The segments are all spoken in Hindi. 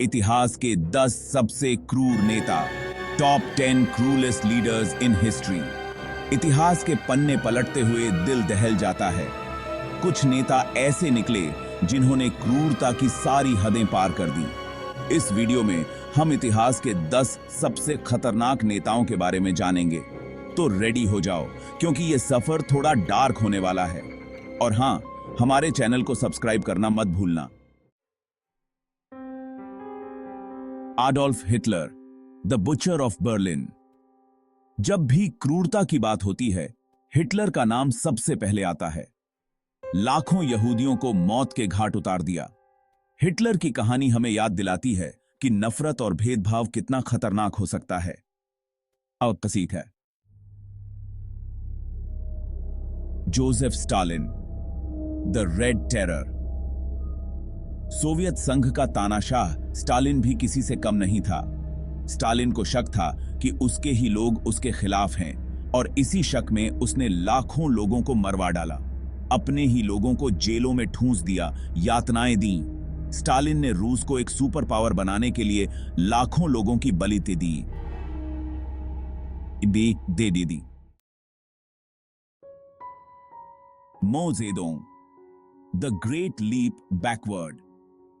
इतिहास के 10 सबसे क्रूर नेता, top 10 cruellest leaders in history. इतिहास के पन्ने पलटते हुए दिल दहल जाता है। कुछ नेता ऐसे निकले जिन्होंने क्रूरता की सारी हदें पार कर दी। इस वीडियो में हम इतिहास के 10 सबसे खतरनाक नेताओं के बारे में जानेंगे। तो रेडी हो जाओ, क्योंकि यह सफर थोड़ा डार्क होने वाला है। और हां, हमारे चैनल को सब्सक्राइब करना मत भूलना। Adolf Hitler, the butcher of Berlin. जब भी क्रूरता की बात होती है, हिटलर का नाम सबसे पहले आता है। लाखों यहूदियों को मौत के घाट उतार दिया। हिटलर की कहानी हमें याद दिलाती है कि नफरत और भेदभाव कितना खतरनाक हो सकता है। अब कसीट है। Joseph Stalin, the red terror. Soviet संघ का तानाशाह स्टालिन भी किसी से कम नहीं था। स्टालिन को शक था कि उसके ही लोग उसके खिलाफ हैं, और इसी शक में उसने लाखों लोगों को मरवा डाला। अपने ही लोगों को जेलों में ठूंस दिया, यातनाएं दी। स्टालिन ने रूस को एक सुपर पावर बनाने के लिए लाखों लोगों की बलि दे दी। Mao Zedong, the great leap backward.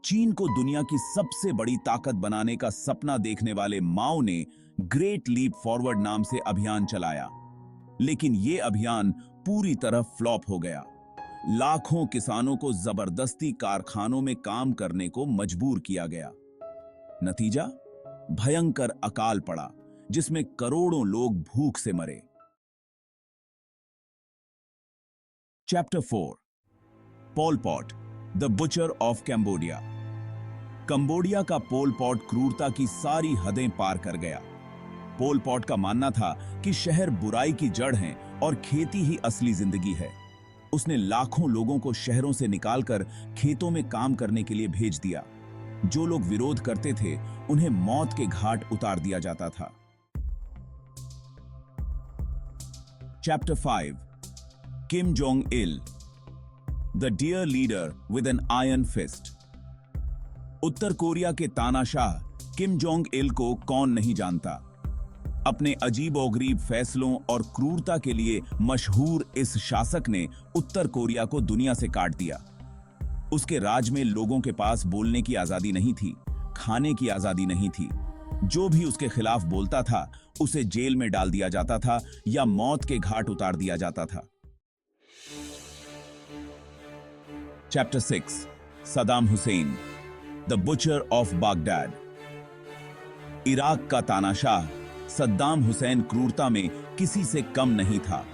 चीन को दुनिया की सबसे बड़ी ताकत बनाने का सपना देखने वाले माओ ने ग्रेट लीप फॉरवर्ड नाम से अभियान चलाया, लेकिन यह अभियान पूरी तरह फ्लॉप हो गया। लाखों किसानों को जबरदस्ती कारखानों में काम करने को मजबूर किया गया। नतीजा, भयंकर अकाल पड़ा, जिसमें करोड़ों लोग भूख से मरे। Chapter 4, Pol Pot, the butcher of Cambodia. Cambodia का पोल पॉट क्रूरता की सारी हदें पार कर गया। पोल पॉट का मानना था कि शहर बुराई की जड़ हैं और खेती ही असली जिंदगी है। उसने लाखों लोगों को शहरों से निकालकर खेतों में काम करने के लिए भेज दिया। जो लोग विरोध करते थे, उन्हें मौत के घाट उतार दिया जाता था। Chapter 5, Kim Jong Il, the dear leader with an iron fist. उत्तर कोरिया के तानाशाह किम जोंग इल को कौन नहीं जानता। अपने अजीबोगरीब फैसलों और क्रूरता के लिए मशहूर इस शासक ने उत्तर कोरिया को दुनिया से काट दिया। उसके राज में लोगों के पास बोलने की आजादी नहीं थी, खाने की आजादी नहीं थी। जो भी उसके खिलाफ बोलता था, उसे जेल में डाल दिया जाता था या मौत के घाट उतार दिया जाता था। Chapter 6, Saddam Hussain, the butcher of Baghdad. Iraq का तानाशाह सद्दाम हुसैन क्रूरता में किसी से कम नहीं था।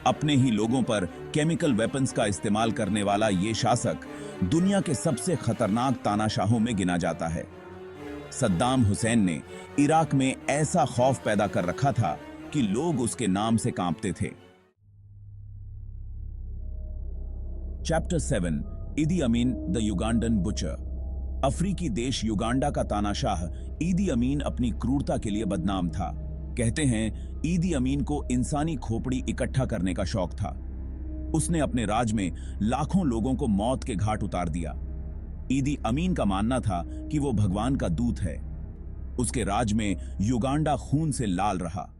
अपने ही लोगों पर केमिकल वेपन्स का इस्तेमाल करने वाला यह शासक दुनिया के सबसे खतरनाक तानाशाहों में गिना जाता है। सद्दाम हुसैन ने इराक में ऐसा खौफ पैदा कर रखा था कि लोग उसके नाम से कांपते थे। Chapter 7, Idi Amin, the Ugandan butcher. अफ्रीकी देश युगांडा का तानाशाह ईदी अमीन अपनी क्रूरता के लिए बदनाम था। कहते हैं, ईदी अमीन को इंसानी खोपड़ी इकट्ठा करने का शौक था। उसने अपने राज में लाखों लोगों को मौत के घाट उतार दिया। ईदी अमीन का मानना था कि वो भगवान का दूत है। उसके राज में युगांडा खून से लाल रहा।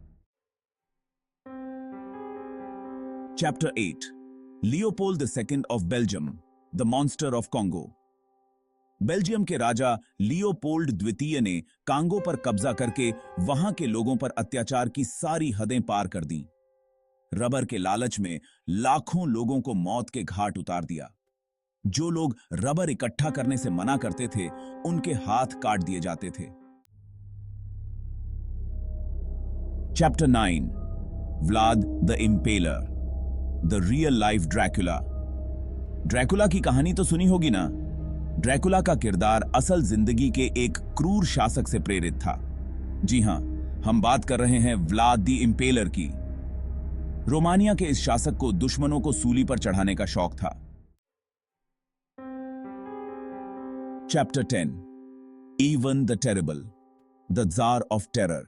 Chapter 8, Leopold II of Belgium, the monster of Congo. Belgium के राजा लियोपोल्ड द्वितीय ने कांगो पर कब्जा करके वहां के लोगों पर अत्याचार की सारी हदें पार कर दी। रबर के लालच में लाखों लोगों को मौत के घाट उतार दिया। जो लोग रबर इकट्ठा करने से मना करते थे, उनके हाथ काट दिए जाते थे। Chapter 9, Vlad the impeller, the real life Dracula. Dracula की कहानी तो सुनी होगी ना। ड्रैकुला का किरदार असल जिंदगी के एक क्रूर शासक से प्रेरित था। जी हां, हम बात कर रहे हैं व्लाद द इम्पेलर की। रोमानिया के इस शासक को दुश्मनों को सूली पर चढ़ाने का शौक था। Chapter 10, even the terrible, the jar of terror.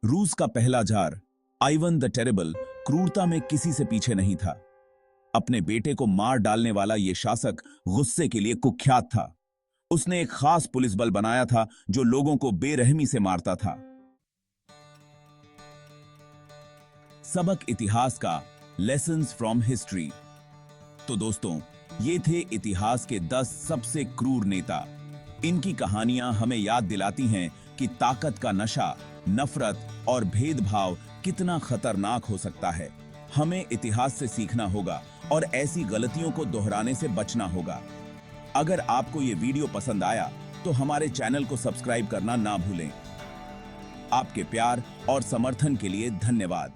रूस का पहला जार आइवन द टेरेबल क्रूरता में किसी से पीछे नहीं था। अपने बेटे को मार डालने वाला यह शासक गुस्से के लिए कुख्यात था। उसने एक खास पुलिस बल बनाया था जो लोगों को बेरहमी से मारता था। सबक इतिहास का, लेसन्स फ्रॉम हिस्ट्री। तो दोस्तों, ये थे इतिहास के 10 सबसे क्रूर नेता। इनकी कहानियां हमें याद दिलाती हैं कि ताकत का नशा, नफरत और भेदभाव कितना खतरनाक हो सकता है। हमें इतिहास से सीखना होगा और ऐसी गलतियों को दोहराने से बचना होगा। अगर आपको ये वीडियो पसंद आया तो हमारे चैनल को सब्सक्राइब करना ना भूलें। आपके प्यार और समर्थन के लिए धन्यवाद।